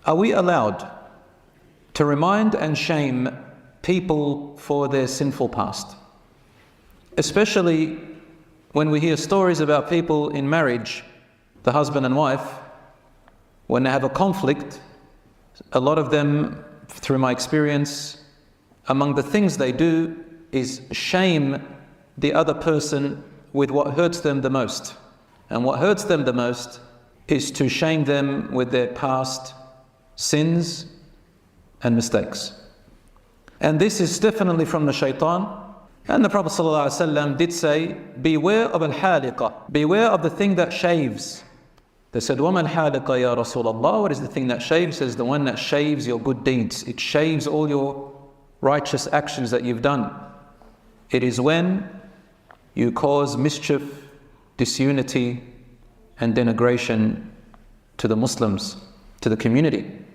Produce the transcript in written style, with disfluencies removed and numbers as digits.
Are we allowed to remind and shame people for their sinful past? Especially when we hear stories about people in marriage, the husband and wife, when they have a conflict, a lot of them, through my experience, among the things they do is shame the other person with what hurts them the most. And what hurts them the most is to shame them with their past sins and mistakes. And this is definitely from the shaitan. And the Prophet ﷺ did say, beware of al-haliqa, beware of the thing that shaves. They said, وَمَا الْحَالِقَ يَا رَسُولَ اللَّهِ? What is the thing that shaves? Says the one that shaves your good deeds. It shaves all your righteous actions that you've done. It is when you cause mischief, disunity, and denigration to the Muslims, to the community.